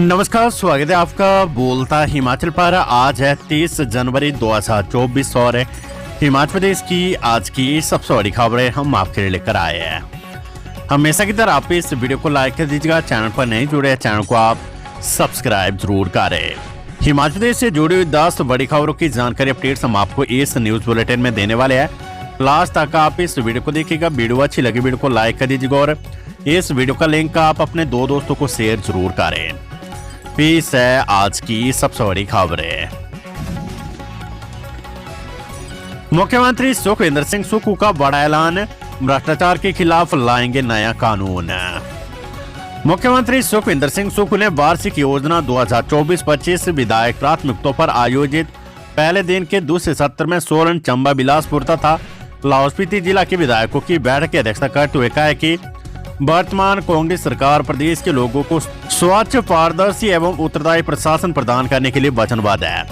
नमस्कार, स्वागत है आपका बोलता हिमाचल पर। आज है 30 जनवरी 2024 और हिमाचल प्रदेश की आज की सबसे बड़ी खबरें हम आपके लिए लेकर आए हैं। हमेशा की तरह आप इस वीडियो को लाइक कर दीजिएगा। चैनल पर नहीं जुड़े चैनल को आप सब्सक्राइब जरूर करें। हिमाचल प्रदेश से जुड़ी हुई 10 बड़ी खबरों की जानकारी अपडेट्स हम आपको इस न्यूज बुलेटिन में देने वाले हैं। लास्ट तक आप इस वीडियो को देखिएगा। वीडियो अच्छी लगी वीडियो को लाइक कर दीजिएगा और इस वीडियो का लिंक आप अपने 2 दोस्तों को शेयर जरूर करें। पेश है आज की सबसे बड़ी खबरें। मुख्यमंत्री सुखविंदर सिंह सुक्खू का बड़ा ऐलान, भ्रष्टाचार के खिलाफ लाएंगे नया कानून। मुख्यमंत्री सुखविंदर सिंह सुक्खू ने वार्षिक योजना 2024-25 विधायक प्राथमिकताओं पर आयोजित पहले दिन के दूसरे सत्र में सोलन, चंबा, बिलासपुर तथा लाहौल स्पीति जिला के विधायकों की बैठक की अध्यक्षता करते हुए कहा कि वर्तमान कांग्रेस सरकार प्रदेश के लोगों को स्वच्छ, पारदर्शी एवं उत्तरदायी प्रशासन प्रदान करने के लिए वचनबद्ध है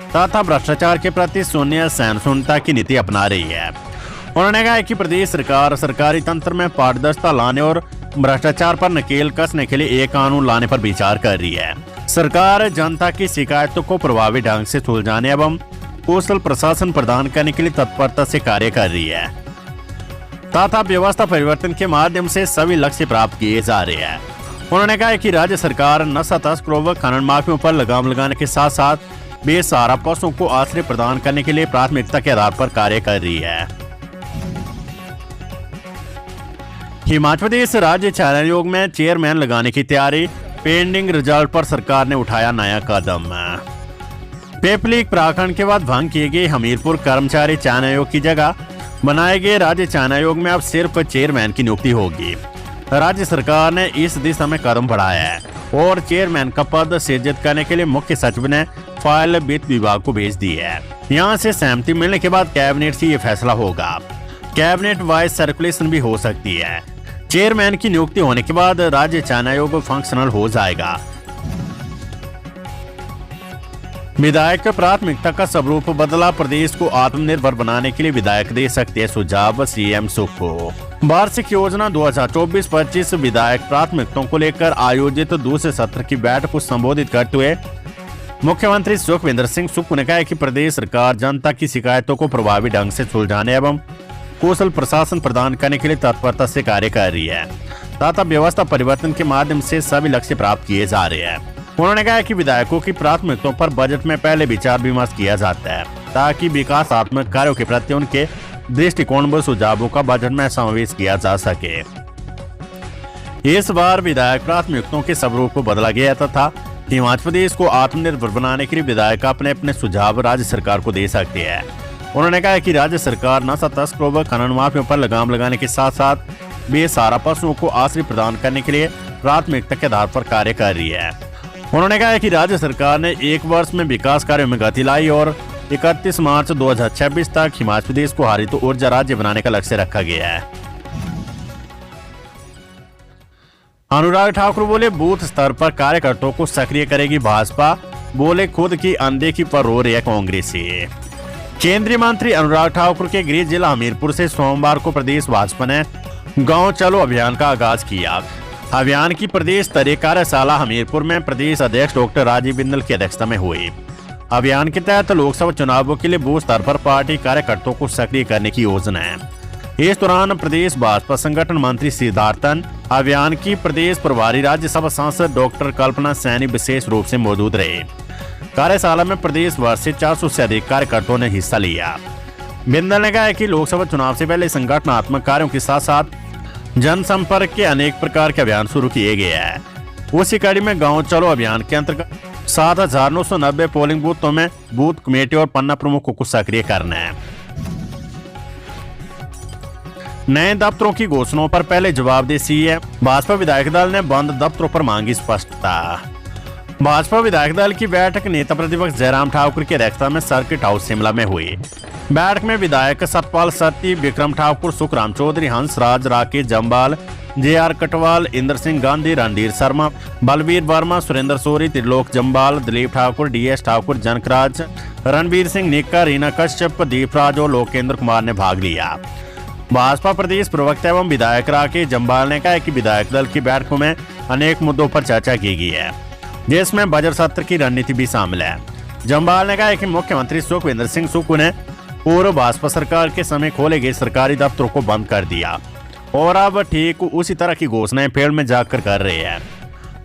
तथा भ्रष्टाचार के प्रति शून्य सहिष्णुता की नीति अपना रही है। उन्होंने कहा कि प्रदेश सरकार सरकारी तंत्र में पारदर्शिता लाने और भ्रष्टाचार पर नकेल कसने के लिए एक कानून लाने पर विचार कर रही है। सरकार जनता की शिकायतों को प्रभावी ढंग से सुलझाने एवं कुशल प्रशासन प्रदान करने के लिए तत्परता से कार्य कर रही है तथा व्यवस्था परिवर्तन के माध्यम से सभी लक्ष्य प्राप्त किए जा रहे हैं। उन्होंने कहा कि राज्य सरकार नशा तस्करों व खनन माफियों पर लगाम लगाने के साथ साथ बेसहारा पशुओं को आश्रय प्रदान करने के लिए प्राथमिकता के आधार पर कार्य कर रही है। हिमाचल प्रदेश राज्य चयन आयोग में चेयरमैन लगाने की तैयारी, पेंडिंग रिजल्ट पर सरकार ने उठाया नया कदम। पेपलिक प्राखंड के बाद भंग किए गए हमीरपुर कर्मचारी चयन आयोग की जगह बनाए गए राज्य चयन आयोग में अब सिर्फ चेयरमैन की नियुक्ति होगी। राज्य सरकार ने इस दिशा में कदम बढ़ाया है और चेयरमैन का पद सृजित करने के लिए मुख्य सचिव ने फाइल वित्त विभाग को भेज दी है। यहां से सहमति मिलने के बाद कैबिनेट से ये फैसला होगा। कैबिनेट वाइज सर्कुलेशन भी हो सकती है। चेयरमैन की नियुक्ति होने के बाद राज्य चयन आयोग फंक्शनल हो जाएगा। विधायक प्राथमिकता का स्वरूप बदला, प्रदेश को आत्मनिर्भर बनाने के लिए विधायक दे सकते हैं सुझाव, सीएम सुक्खू। वार्षिक योजना 2024-25 विधायक प्राथमिकताओं को लेकर आयोजित दूसरे सत्र की बैठक को संबोधित करते हुए मुख्यमंत्री सुखविंदर सिंह सुक्खू ने कहा कि प्रदेश सरकार जनता की शिकायतों को प्रभावी ढंग से सुलझाने एवं कुशल प्रशासन प्रदान करने के लिए तत्परता से कार्य कर रही है तथा व्यवस्था परिवर्तन के माध्यम से सभी लक्ष्य प्राप्त किए जा रहे हैं। उन्होंने कहा कि विधायकों की प्राथमिकताओं पर बजट में पहले विचार विमर्श किया जाता है ताकि विकासात्मक कार्यों के प्रति उनके दृष्टिकोण व सुझावों का बजट में समावेश किया जा सके। इस बार विधायक प्राथमिकताओं के स्वरूप को बदला गया तथा हिमाचल प्रदेश को आत्मनिर्भर बनाने के लिए विधायक अपने अपने सुझाव राज्य सरकार को दे सकते हैं। उन्होंने कहा कि राज्य सरकार नशा तस्करों व खनन माफियों पर लगाम लगाने के साथ साथ बेसहारा पशुओं को आश्रय प्रदान करने के लिए प्राथमिकता के आधार पर कार्य कर रही है। उन्होंने कहा कि राज्य सरकार ने 1 वर्ष में विकास कार्यों में गति लाई और 31 मार्च 2026 तक हिमाचल प्रदेश को हरित ऊर्जा राज्य बनाने का लक्ष्य रखा गया है। अनुराग ठाकुर बोले, बूथ स्तर पर कार्यकर्ताओं को सक्रिय करेगी भाजपा, बोले खुद की अनदेखी पर रो रही है कांग्रेस। केंद्रीय मंत्री अनुराग ठाकुर के गृह जिला हमीरपुर से सोमवार को प्रदेश भाजपा ने गांव चलो अभियान का आगाज किया। अभियान की प्रदेश स्तरीय कार्यशाला हमीरपुर में प्रदेश अध्यक्ष डॉक्टर राजीव बिंदल की अध्यक्षता में हुई। अभियान के तहत लोकसभा चुनावों के लिए बूथ स्तर पर पार्टी कार्यकर्ताओं को सक्रिय करने की योजना है। इस दौरान प्रदेश भाजपा संगठन मंत्री सिद्धार्थन, अभियान की प्रदेश प्रभारी राज्यसभा सांसद डॉक्टर कल्पना सैनी विशेष रूप से मौजूद रहे। कार्यशाला में प्रदेश भर से 400 से अधिक कार्यकर्ताओं ने हिस्सा लिया। बिंदल ने कहा कि लोकसभा चुनाव से पहले संगठनात्मक कार्यों के साथ साथ जनसंपर्क के अनेक प्रकार के अभियान शुरू किए गए हैं। उसी कड़ी में गांव चलो अभियान के अंतर्गत 7,990 पोलिंग बूथों में बूथ कमेटी और पन्ना प्रमुखों को सक्रिय करना है। नए दफ्तरों की घोषणाओं पर पहले जवाब दे सीएम, भाजपा विधायक दल ने बंद दफ्तरों पर मांगी स्पष्टता। भाजपा विधायक दल की बैठक नेता प्रतिपक्ष जयराम ठाकुर की अध्यक्षता में सर्किट हाउस शिमला में हुई। बैठक में विधायक सतपाल सत्ती, विक्रम ठाकुर, सुखराम चौधरी, हंसराज, राकेश जम्बाल, जेआर कटवाल, इंद्र सिंह गांधी, रणधीर शर्मा, बलवीर वर्मा, सुरेंद्र सोरी, त्रिलोक जम्बाल, दिलीप ठाकुर, डीएस ठाकुर, जनकराज, रणबीर सिंह निक्का, रीना कश्यप, दीपराज और लोकेंद्र कुमार ने भाग लिया। भाजपा प्रदेश प्रवक्ता एवं विधायक राकेश जम्बाल ने कहा कि विधायक दल की बैठकों में अनेक मुद्दों पर चर्चा की गई है। जिसमें बजट सत्र की रणनीति भी शामिल है। जम्वाल ने कहा कि मुख्यमंत्री सुखविंदर सिंह सुक्खू ने पूर्व भाजपा सरकार के समय खोले गए सरकारी दफ्तरों को बंद कर दिया और अब ठीक उसी तरह की घोषणाएं फील्ड में जाकर कर रहे हैं।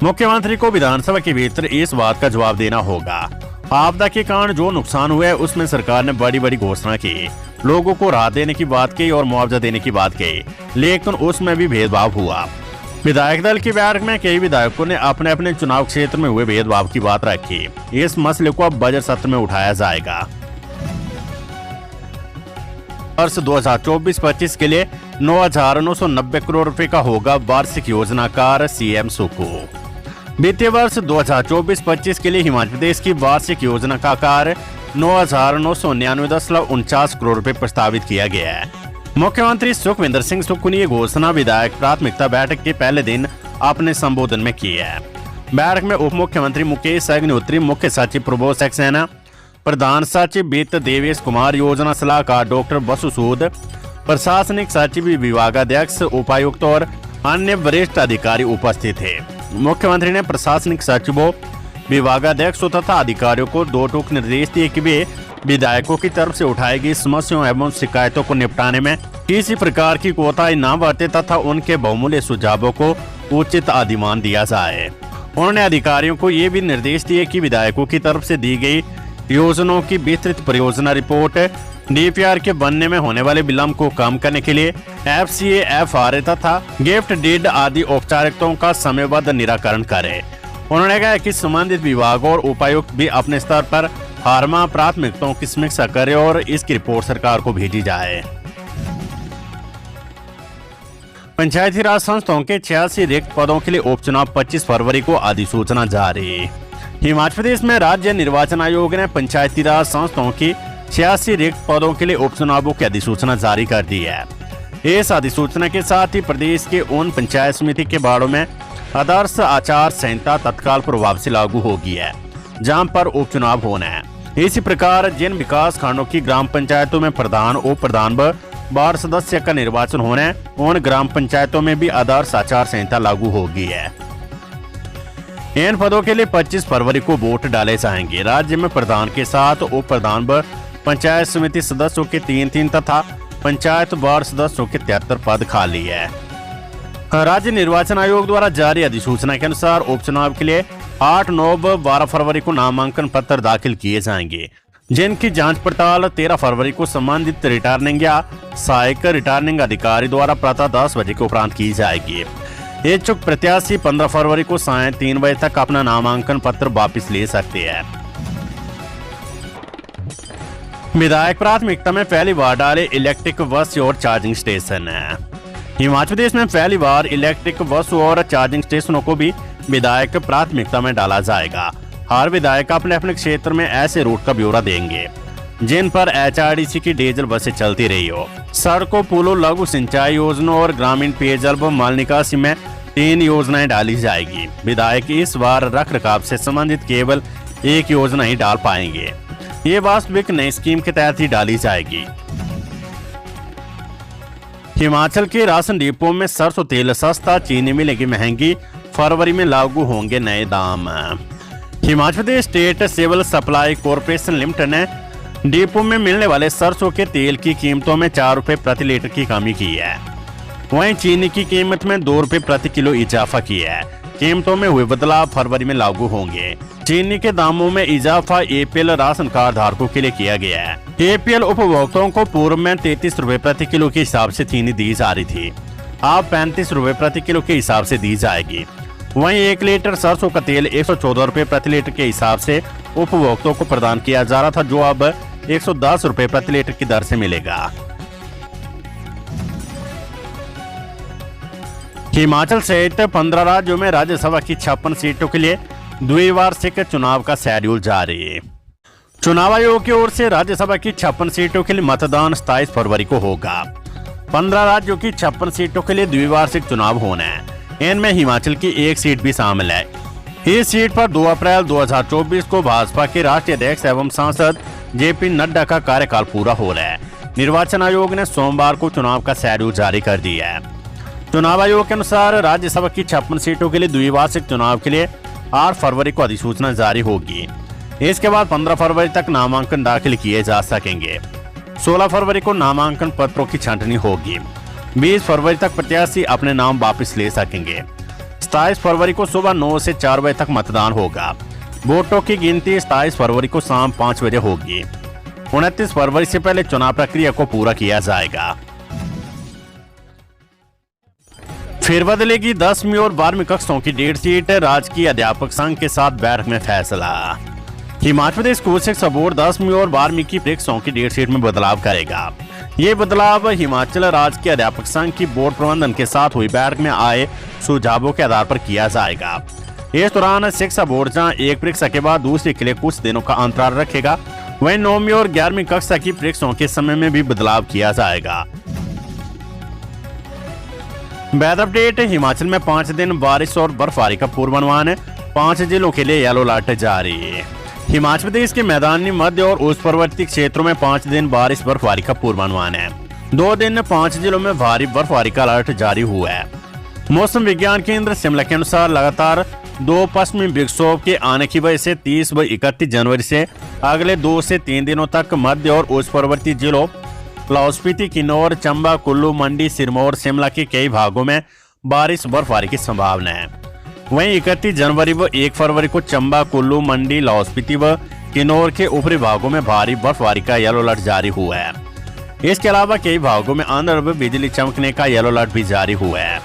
मुख्यमंत्री को विधानसभा के भीतर इस बात का जवाब देना होगा। आपदा के कारण जो नुकसान हुआ है उसमें सरकार ने बड़ी बड़ी घोषणा की, लोगों को राहत देने की बात की और मुआवजा देने की बात की, लेकिन उसमें भी भेदभाव हुआ। विधायक दल की बैठक में कई विधायकों ने अपने अपने चुनाव क्षेत्र में हुए भेदभाव की बात रखी। इस मसले को अब बजट सत्र में उठाया जाएगा। वर्ष 2024-25 के लिए 9,990 करोड़ रुपए का होगा वार्षिक योजनाकार सीएम सुक्खू। वित्तीय वर्ष 2024-25 के लिए हिमाचल प्रदेश की वार्षिक योजना का आकार 9,999.49 करोड़ रुपए प्रस्तावित किया गया है। मुख्यमंत्री सुखविंदर सिंह सुक्खू ने ये घोषणा विधायक प्राथमिकता बैठक के पहले दिन अपने संबोधन में की है। बैठक में उप मुख्यमंत्री मुकेश अग्निहोत्री, मुख्य सचिव प्रबोध सक्सेना, प्रधान सचिव वित्त देवेश कुमार, योजना सलाहकार डॉक्टर बसु सूद, प्रशासनिक सचिव, विभागाध्यक्ष, उपायुक्त और अन्य वरिष्ठ अधिकारी उपस्थित थे। मुख्यमंत्री ने प्रशासनिक सचिवों, विभागाध्यक्षों तथा अधिकारियों को दो टूक निर्देश दिए कि वे विधायकों की तरफ से उठाई गई समस्याओं एवं शिकायतों को निपटाने में किसी प्रकार की कोताही न बरते तथा उनके बहुमूल्य सुझावों को उचित अधिमान दिया जाए। उन्होंने अधिकारियों को ये भी निर्देश दिए कि विधायकों की तरफ से दी गई योजनाओं की विस्तृत परियोजना रिपोर्ट, डीपीआर के बनने में होने वाले विलंब को कम करने के लिए एफसीए, एफआरए तथा गिफ्ट डीड आदि औपचारिकताओं का समयबद्ध निराकरण करे। उन्होंने कहा कि संबंधित विभागों और उपायुक्त भी अपने स्तर पर हारमा प्राथमिकताओं की समीक्षा करें और इसकी रिपोर्ट सरकार को भेजी जाए। पंचायती राज संस्थाओं के 86 रिक्त पदों के लिए उपचुनाव 25 फरवरी को अधिसूचना जारी। हिमाचल प्रदेश में राज्य निर्वाचन आयोग ने पंचायती राज संस्थाओं की 86 रिक्त पदों के लिए उपचुनावों की अधिसूचना जारी कर दी है। इस अधिसूचना के साथ ही प्रदेश के उन पंचायत समिति के वार्डों में आदर्श आचार संहिता तत्काल प्रभाव से लागू होगी है जहां पर उपचुनाव होना है। इसी प्रकार जिन विकास खंडों की ग्राम पंचायतों में प्रधान, उप प्रधान व वार्ड सदस्य का निर्वाचन होना है, उन ग्राम पंचायतों में भी आदर्श आचार संहिता लागू होगी है। इन पदों के लिए 25 फरवरी को वोट डाले जाएंगे। राज्य में प्रधान के साथ उप प्रधान व पंचायत समिति सदस्यों के 3-3 तथा पंचायत वार्ड सदस्यों के 73 पद खाली है। राज्य निर्वाचन आयोग द्वारा जारी अधिसूचना के अनुसार उपचुनाव के लिए 8, 9 व 12 फरवरी को नामांकन पत्र दाखिल किए जाएंगे, जिनकी जांच पड़ताल 13 फरवरी को संबंधित रिटर्निंग या सहायक रिटर्निंग अधिकारी द्वारा प्रातः 10 बजे के उपरांत की जाएगी। इच्छुक प्रत्याशी 15 फरवरी को सायं 3 बजे तक अपना नामांकन पत्र वापस ले सकते हैं। विधायक प्राथमिकता में पहली बार डाले इलेक्ट्रिक बस और चार्जिंग स्टेशन है। हिमाचल प्रदेश में पहली बार इलेक्ट्रिक बस और चार्जिंग स्टेशनों को भी विधायक प्राथमिकता में डाला जाएगा। हर विधायक अपने अपने क्षेत्र में ऐसे रूट का ब्यौरा देंगे जिन पर एचआरटीसी की डीजल बसें चलती रही हो। सड़कों, पुलों, लघु सिंचाई योजनाओं और ग्रामीण पेयजल व माल निकासी में 3 योजनाएं डाली जाएगी। विधायक इस बार रख रखाव से संबंधित केवल एक योजना ही डाल पाएंगे। ये वास्तविक नई स्कीम के तहत ही डाली जाएगी। हिमाचल के राशन डिपो में सरसों तेल सस्ता, चीनी मिलेगी महंगी, फरवरी में लागू होंगे नए दाम। Himachal Pradesh state civil supply corporation limited ने डिपो में मिलने वाले सरसों के तेल की कीमतों में 4 रुपए प्रति लीटर की कमी की है। वहीं चीनी की कीमत में 2 रुपए प्रति किलो इजाफा किया है। कीमतों में हुए बदलाव फरवरी में लागू होंगे। चीनी के दामों में इजाफा एपीएल राशन कार्ड धारकों के लिए किया गया है। एपीएल उपभोक्ताओं को पूर्व में 33 रुपए प्रति किलो के हिसाब से चीनी दी जा रही थी, अब 35 रुपए प्रति किलो के हिसाब से दी जाएगी। वहीं 1 लीटर सरसों का तेल 114 रुपए प्रति लीटर के हिसाब से उपभोक्ताओं को प्रदान किया जा रहा था, जो अब 110 रुपए प्रति लीटर की दर से मिलेगा। हिमाचल सहित 15 राज्यों में राज्यसभा की 56 सीटों के लिए द्विवार्षिक चुनाव का शेड्यूल जारी। चुनाव आयोग की ओर से राज्यसभा की 56 सीटों के लिए मतदान 27 फरवरी को होगा। 15 राज्यों की 56 सीटों के लिए द्विवार्षिक चुनाव होना है। इनमें हिमाचल की 1 सीट भी शामिल है। इस सीट पर 2 अप्रैल 2024 को भाजपा के राष्ट्रीय अध्यक्ष एवं सांसद जेपी नड्डा का कार्यकाल पूरा हो रहा है। निर्वाचन आयोग ने सोमवार को चुनाव का शेड्यूल जारी कर दिया है। चुनाव आयोग के अनुसार राज्यसभा की 56 सीटों के लिए द्विवार्षिक चुनाव के लिए 8 फरवरी को अधिसूचना जारी होगी। इसके बाद 15 फरवरी तक नामांकन दाखिल किए जा सकेंगे। 16 फरवरी को नामांकन पत्रों की छंटनी होगी। 20 फरवरी तक प्रत्याशी अपने नाम वापस ले सकेंगे। 27 फरवरी को सुबह 9 से 4 बजे तक मतदान होगा। वोटों की गिनती 27 फरवरी को शाम 5 बजे होगी। 29 फरवरी से पहले चुनाव प्रक्रिया को पूरा किया जाएगा। फिर बदलेगी 10वीं और 12वीं कक्षाओं की डेट शीट, राजकीय अध्यापक संघ के साथ बैठक में फैसला। हिमाचल प्रदेश स्कूल शिक्षा बोर्ड 10वीं और 12वीं की परीक्षाओं की डेट शीट में बदलाव करेगा। ये बदलाव हिमाचल राजकीय अध्यापक संघ की बोर्ड प्रबंधन के साथ हुई बैठक में आए सुझावों के आधार पर किया जाएगा। इस दौरान शिक्षा बोर्ड जहां एक परीक्षा के बाद दूसरी के लिए कुछ दिनों का अंतराल रखेगा, वहीं 9वीं और 11वीं कक्षा की परीक्षाओं के समय में भी बदलाव किया जाएगा। वेदर अपडेट, हिमाचल में 5 दिन बारिश और बर्फबारी का पूर्वानुमान, 5 जिलों के लिए येलो अलर्ट जारी। हिमाचल प्रदेश के मैदानी, मध्य और उस पर्वतीय क्षेत्रों में 5 दिन बारिश बर्फबारी का पूर्वानुमान है। 2 दिन 5 जिलों में भारी बर्फबारी का अलर्ट जारी हुआ है। मौसम विज्ञान केंद्र शिमला के अनुसार लगातार 2 पश्चिमी विक्षोभ के आने की वजह से 30 व 31 जनवरी से अगले 2 से 3 दिनों तक मध्य और उस पर्वतीय जिलों लाहौल स्पीति, किन्नौर, चंबा, कुल्लू, मंडी, सिरमौर, शिमला के कई भागों में बारिश बर्फबारी की संभावना है। वहीं 31 जनवरी व 1 फरवरी को चंबा, कुल्लू, मंडी, लाहौल स्पीति व किन्नौर के ऊपरी भागों में भारी बर्फबारी का येलो अलर्ट जारी हुआ है। इसके अलावा कई भागों में आंधी व बिजली चमकने का येलो अलर्ट भी जारी हुआ है।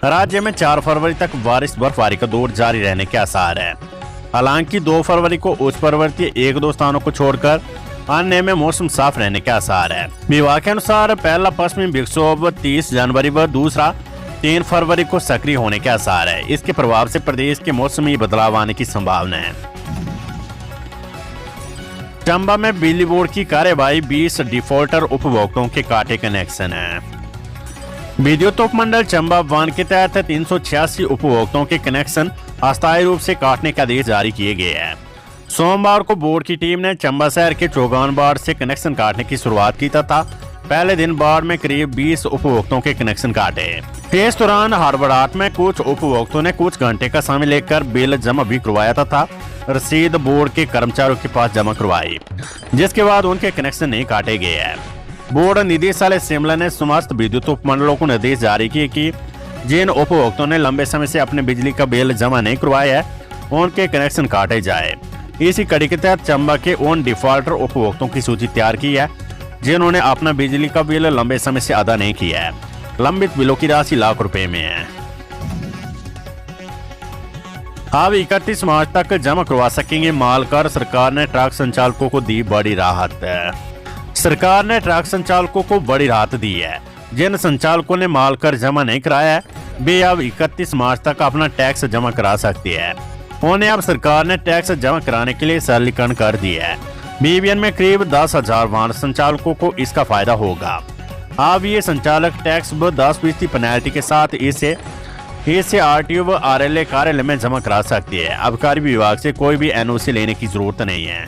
राज्य में 4 फरवरी तक बारिश बर्फबारी का दौर जारी रहने के आसार है। हालांकि 2 फरवरी को उच्च पर्वतीय 1-2 स्थानों को छोड़कर अन्य में मौसम साफ रहने के आसार है। विभाग के अनुसार पहला पश्चिमी विक्षोभ 30 जनवरी व दूसरा 3 फरवरी को सक्रिय होने के आसार है। इसके प्रभाव से प्रदेश के मौसम में बदलाव आने की संभावना है। चंबा में बिजली बोर्ड की कार्यवाही, 20 डिफॉल्टर उपभोक्ताओं के काटे कनेक्शन है। विद्युत उपमंडल चंबा 1 के तहत 386 उपभोक्ताओं के कनेक्शन अस्थायी रूप से काटने के आदेश जारी किए गए हैं। सोमवार को बोर्ड की टीम ने चंबा शहर के चौगान वार्ड से कनेक्शन काटने की शुरुआत की तथा पहले दिन वार्ड में करीब 20 उपभोक्ताओं के कनेक्शन काटे। इस दौरान हड़बड़ाहट में कुछ उपभोक्ताओं ने कुछ घंटे का समय लेकर बिल जमा भी करवाया तथा रसीद बोर्ड के कर्मचारियों के पास जमा करवाई, जिसके बाद उनके कनेक्शन नहीं काटे गए हैं। बोर्ड निदेशालय शिमला ने समस्त विद्युत उपमंडलों को निर्देश जारी किए कि जिन उपभोक्ताओं ने लंबे समय से अपने बिजली का बिल जमा नहीं करवाया है, उनके कनेक्शन काटे जाए। इसी कड़ी के तहत चंबा के उन डिफॉल्टर उपभोक्ताओं की सूची तैयार की है जिन्होंने अपना बिजली का बिल लंबे समय से अदा नहीं किया है। लंबित बिलों की राशि लाख रुपए में है। अब 31 मार्च तक जमा करवा सकेंगे मालकर, सरकार ने ट्रक संचालकों को दी बड़ी राहत। सरकार ने ट्रक संचालकों को बड़ी राहत दी है। जिन संचालकों ने मालकर जमा नहीं कराया है, वे अब 31 मार्च तक अपना टैक्स जमा करा सकते हैं। उन्हें अब सरकार ने टैक्स जमा कराने के लिए सरलीकरण कर दिया है। बीबीएन में करीब 10,000 वाहन संचालकों को इसका फायदा होगा। अब ये संचालक टैक्स व 10% पेनल्टी के साथ इसे आरटीओ व आरएलए कार्यालय में जमा करा सकती है। आबकारी विभाग से कोई भी एनओसी लेने की जरूरत नहीं है।